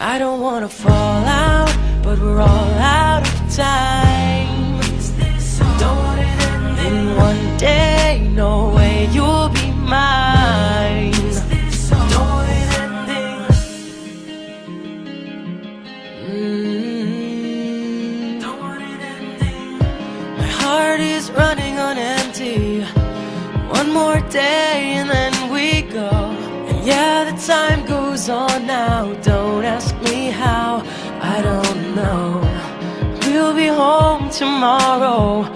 I don't wanna fall out, but we're all out of time. Don't want it ending one day, no way you'll be mine. Don't want it ending. Don't want it ending. My heart is running on empty. One more day and then we go. And yeah, the time goes on now. Don't ask me how, I don't know. We'll be home tomorrow,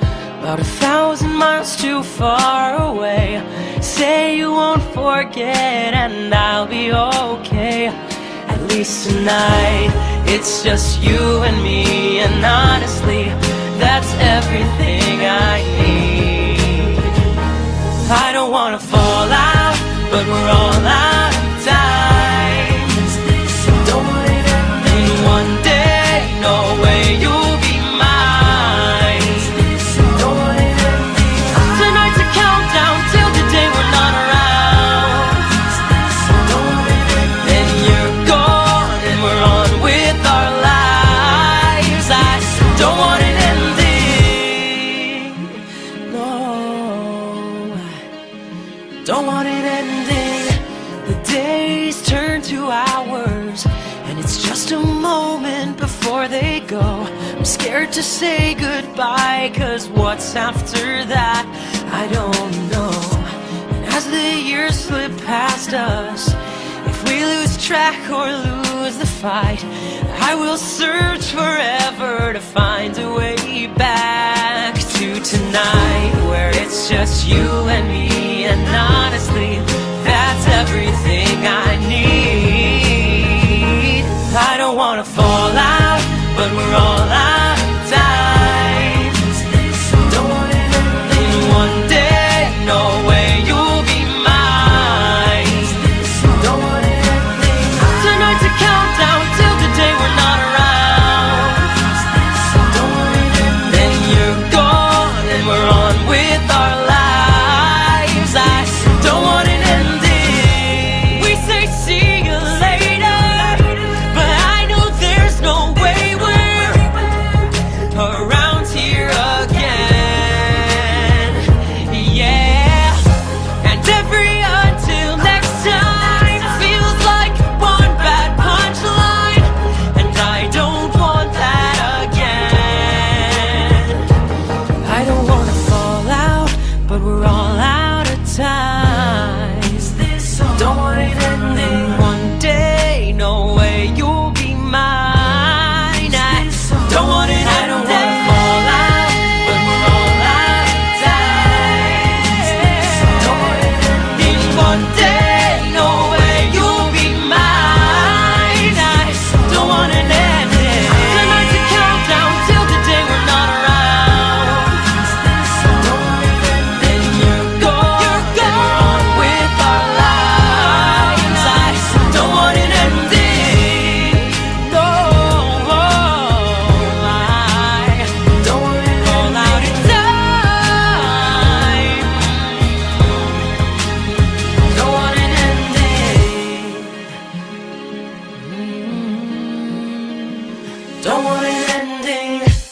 about 1,000 miles too far away. Say you won't forget and I'll be okay. At least tonight, it's just you and me. And honestly, that's everything I need. I don't wanna fall out, but we're all out of time. Don't want it ending one day, no way you'll be mine. Don't want it ending. Tonight's a countdown till the day we're not around. Don't want it ending. Then you're gone and we're on with our lives. I don't want it ending. No, don't want it ending. The days turn to hours, and it's just a moment before they go. I'm scared to say goodbye, cause what's after that, I don't know. And as the years slip past us, if we lose track or lose the fight, I will search forever to find a way back to tonight, where it's just you and me. And honestly, that's everything I need. I don't wanna fall out, but we're all out.